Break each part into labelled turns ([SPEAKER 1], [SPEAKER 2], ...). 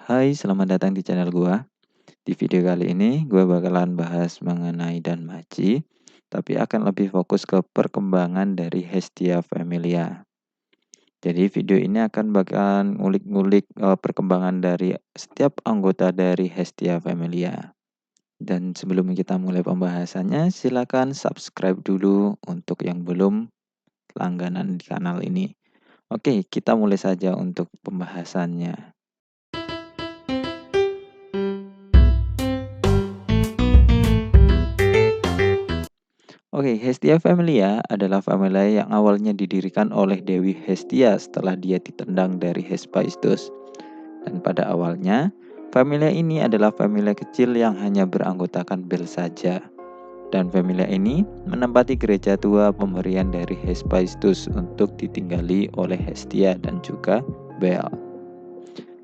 [SPEAKER 1] Hai, selamat datang di channel gua. Di video kali ini gue bakalan bahas mengenai Danmachi, tapi akan lebih fokus ke perkembangan dari Hestia Familia. Jadi video ini akan bakalan ngulik-ngulik perkembangan dari setiap anggota dari Hestia Familia. Dan sebelum kita mulai pembahasannya, silakan subscribe dulu untuk yang belum langganan di kanal ini. Oke, kita mulai saja untuk pembahasannya. Oke, Hestia Familia adalah familia yang awalnya didirikan oleh Dewi Hestia setelah dia ditendang dari Hephaestus. Dan pada awalnya, familia ini adalah familia kecil yang hanya beranggotakan Bel saja. Dan familia ini menempati gereja tua pemberian dari Hephaestus untuk ditinggali oleh Hestia dan juga Bel.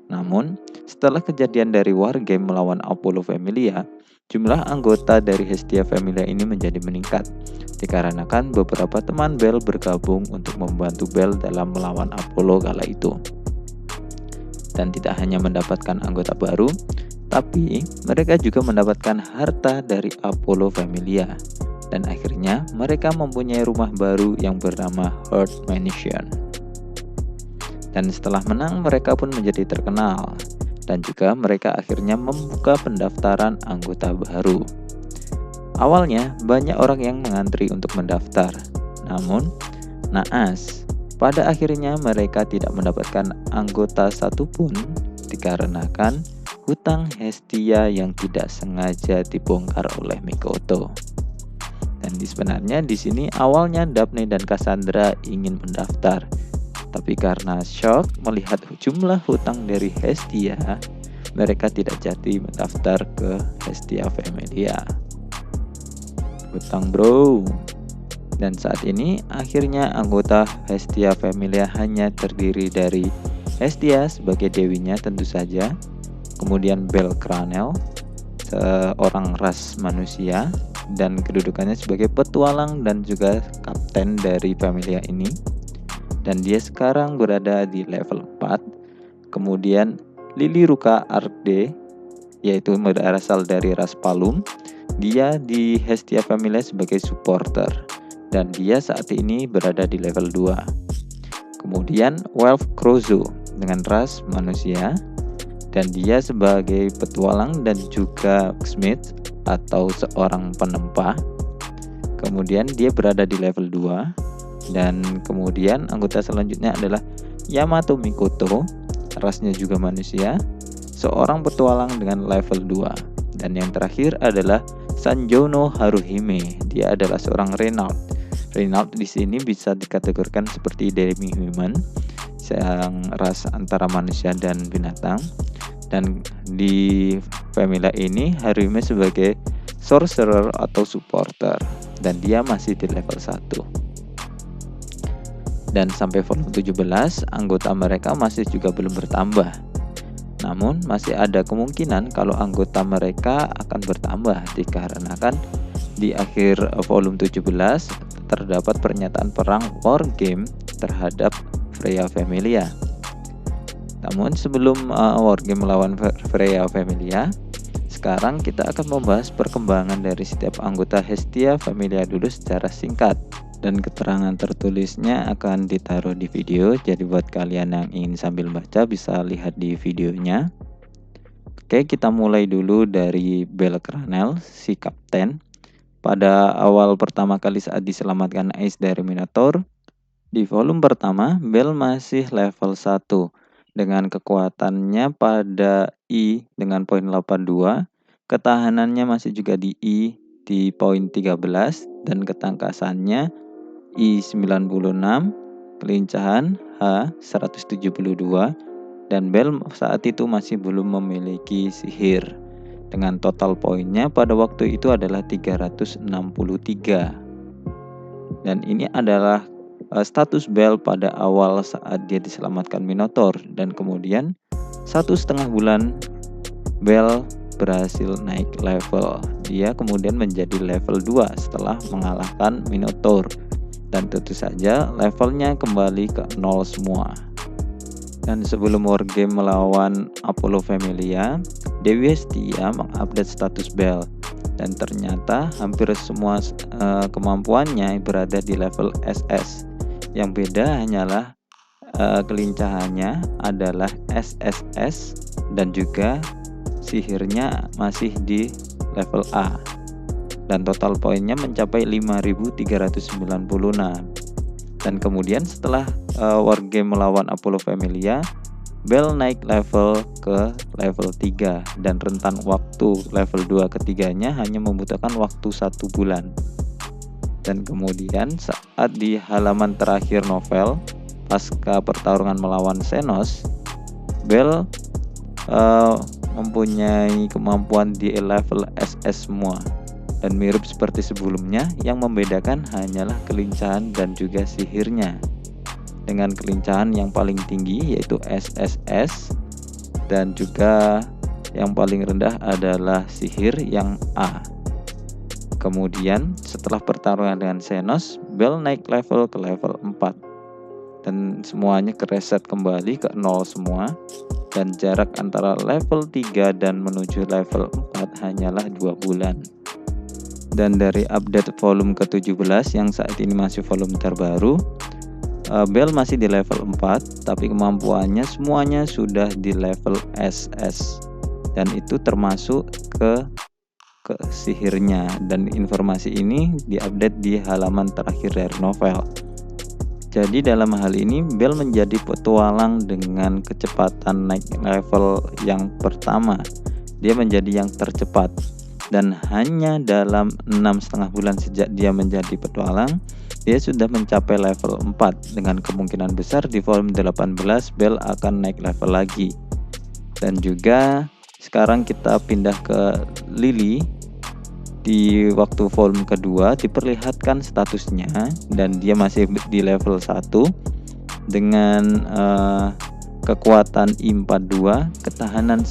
[SPEAKER 1] Namun, setelah kejadian dari Wargame melawan Apollo Familia, jumlah anggota dari Hestia Familia ini menjadi meningkat, dikarenakan beberapa teman Bel bergabung untuk membantu Bel dalam melawan Apollo kala itu. Dan tidak hanya mendapatkan anggota baru, tapi mereka juga mendapatkan harta dari Apollo Familia. Dan akhirnya mereka mempunyai rumah baru yang bernama Heart Mansion. Dan setelah menang, mereka pun menjadi terkenal. Dan juga mereka akhirnya membuka pendaftaran anggota baru. Awalnya, banyak orang yang mengantri untuk mendaftar. Namun, naas, pada akhirnya mereka tidak mendapatkan anggota satupun dikarenakan hutang Hestia yang tidak sengaja dibongkar oleh Mikoto. Dan sebenarnya di sini awalnya Daphne dan Cassandra ingin mendaftar. Tapi karena shock melihat jumlah hutang dari Hestia, mereka tidak jadi mendaftar ke Hestia Familia. Hutang bro. Dan saat ini akhirnya anggota Hestia Familia hanya terdiri dari Hestia sebagai dewinya tentu saja, kemudian Bel Cranel, seorang ras manusia, dan kedudukannya sebagai petualang dan juga kapten dari familia ini. Dan dia sekarang berada di level 4. Kemudian Lily Ruka Arde, yaitu berasal dari ras Palum. Dia di Hestia Familia sebagai supporter. Dan dia saat ini berada di level 2. Kemudian Wolf Crozo dengan ras manusia. Dan dia sebagai petualang dan juga smith atau seorang penempa. Kemudian dia berada di level 2. Dan kemudian anggota selanjutnya adalah Yamato Mikoto, rasnya juga manusia, seorang petualang dengan level 2. Dan yang terakhir adalah Sanjono Haruhime, dia adalah seorang Renault. Renault di sini bisa dikategorikan seperti demi-human, yang ras antara manusia dan binatang. Dan di familia ini Haruhime sebagai sorcerer atau supporter, dan dia masih di level 1. Dan sampai volume 17, anggota mereka masih juga belum bertambah. Namun masih ada kemungkinan kalau anggota mereka akan bertambah dikarenakan di akhir volume 17 terdapat pernyataan perang Wargame terhadap Freya Familia. Namun sebelum Wargame melawan Freya Familia, sekarang kita akan membahas perkembangan dari setiap anggota Hestia Familia dulu secara singkat. Dan keterangan tertulisnya akan ditaruh di video, jadi buat kalian yang ingin sambil baca bisa lihat di videonya. Oke, kita mulai dulu dari Bel Cranel, si kapten. Pada awal pertama kali saat diselamatkan Ace dari Minotaur, di volume pertama Bel masih level 1 dengan kekuatannya pada I dengan poin 82, ketahanannya masih juga di I di poin 13, dan ketangkasannya I96, kelincahan H172, dan Bel saat itu masih belum memiliki sihir. Dengan total poinnya pada waktu itu adalah 363. Dan ini adalah status Bel pada awal saat dia diselamatkan Minotaur. Dan kemudian 1,5 bulan Bel berhasil naik level. Dia kemudian menjadi level 2 setelah mengalahkan Minotaur. Dan tentu saja levelnya kembali ke 0 semua. Dan sebelum wargame melawan Apollo Familia, Dewi Hestia mengupdate status Bell. Dan ternyata hampir semua kemampuannya berada di level SS. Yang beda hanyalah kelincahannya adalah SSS dan juga sihirnya masih di level A. Dan total poinnya mencapai 5396. Dan kemudian setelah wargame melawan Apollo Familia, Bell naik level ke level 3 dan rentan waktu level 2 ketiganya hanya membutuhkan waktu 1 bulan. Dan kemudian saat di halaman terakhir novel, pasca pertarungan melawan Xenos, Bell mempunyai kemampuan di level SS semua. Dan mirip seperti sebelumnya, yang membedakan hanyalah kelincahan dan juga sihirnya. Dengan kelincahan yang paling tinggi yaitu SSS, dan juga yang paling rendah adalah sihir yang A. Kemudian setelah pertarungan dengan Xenos, Bell naik level ke level 4. Dan semuanya kereset kembali ke 0 semua. Dan jarak antara level 3 dan menuju level 4 hanyalah 2 bulan. Dan dari update volume ke-17 yang saat ini masih volume terbaru, Bell masih di level 4, tapi kemampuannya semuanya sudah di level SS. Dan itu termasuk ke sihirnya. Dan informasi ini diupdate di halaman terakhir dari novel. Jadi dalam hal ini Bell menjadi petualang dengan kecepatan naik level yang pertama. Dia menjadi yang tercepat. Dan hanya dalam 6,5 bulan sejak dia menjadi petualang, dia sudah mencapai level 4. Dengan kemungkinan besar di volume 18 Bell akan naik level lagi. Dan juga sekarang kita pindah ke Lily. Di waktu volume kedua diperlihatkan statusnya, dan dia masih di level 1 dengan kekuatan I42, ketahanan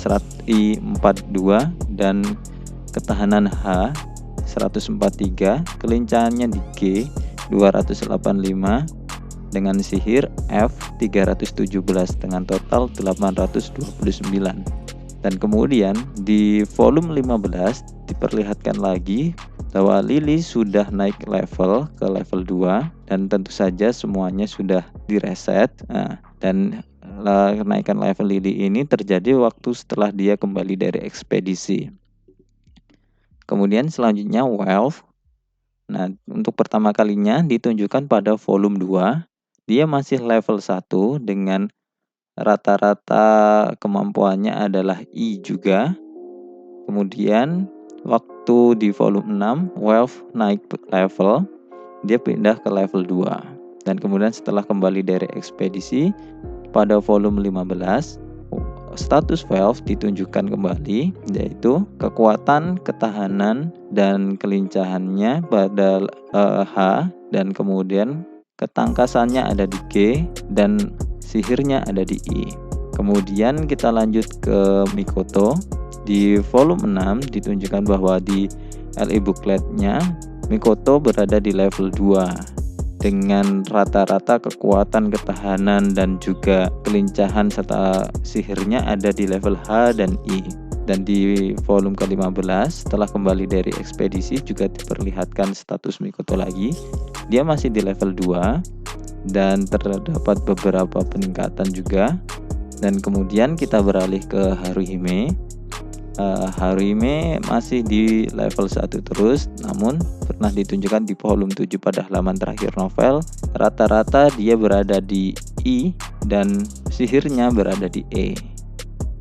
[SPEAKER 1] I42, dan ketahanan H 143, kelincahannya di G 285, dengan sihir F 317 dengan total 829. Dan kemudian di volume 15 diperlihatkan lagi bahwa Lily sudah naik level ke level 2, dan tentu saja semuanya sudah direset. Dan kenaikan level Lily ini terjadi waktu setelah dia kembali dari ekspedisi. Kemudian selanjutnya Wealth. Nah, untuk pertama kalinya ditunjukkan pada volume 2. Dia masih level 1 dengan rata-rata kemampuannya adalah I juga. Kemudian waktu di volume 6 Wealth naik level, dia pindah ke level 2. Dan kemudian setelah kembali dari ekspedisi pada volume 15, status Wealth ditunjukkan kembali, yaitu kekuatan, ketahanan, dan kelincahannya pada H, dan kemudian ketangkasannya ada di G, dan sihirnya ada di I. Kemudian kita lanjut ke Mikoto. Di volume 6 ditunjukkan bahwa di LE bookletnya Mikoto berada di level 2 dengan rata-rata kekuatan, ketahanan, dan juga kelincahan serta sihirnya ada di level H dan I. Dan di volume ke-15 setelah kembali dari ekspedisi juga diperlihatkan status Mikoto lagi. Dia masih di level 2 dan terdapat beberapa peningkatan juga. Dan kemudian kita beralih ke Haruhime. Haruhime masih di level 1 terus, namun pernah ditunjukkan di volume 7 pada halaman terakhir novel, rata-rata dia berada di I dan sihirnya berada di E.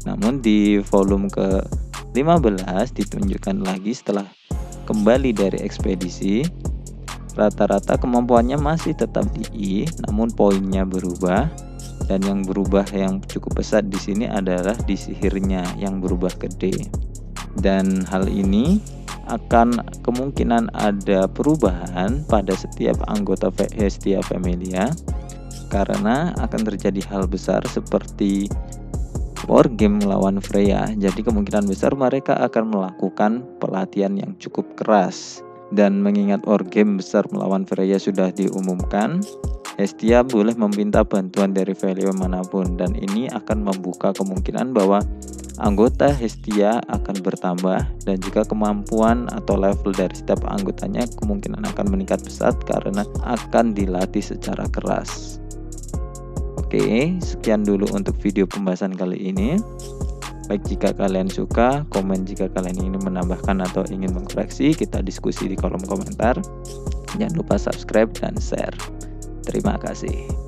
[SPEAKER 1] Namun di volume ke-15 ditunjukkan lagi setelah kembali dari ekspedisi, rata-rata kemampuannya masih tetap di I, namun poinnya berubah. Dan yang berubah yang cukup besar di sini adalah di sihirnya yang berubah ke D. Dan hal ini akan kemungkinan ada perubahan pada setiap anggota Hestia Familia, karena akan terjadi hal besar seperti wargame melawan Freya. Jadi kemungkinan besar mereka akan melakukan pelatihan yang cukup keras Dan mengingat war game besar melawan Freya sudah diumumkan, Hestia boleh meminta bantuan dari Valio manapun, dan ini akan membuka kemungkinan bahwa anggota Hestia akan bertambah dan juga kemampuan atau level dari setiap anggotanya kemungkinan akan meningkat pesat karena akan dilatih secara keras. Oke, sekian dulu untuk video pembahasan kali ini. Baik, jika kalian suka, komen jika kalian ingin menambahkan atau ingin mengkoreksi, kita diskusi di kolom komentar. Jangan lupa subscribe dan share. Terima kasih.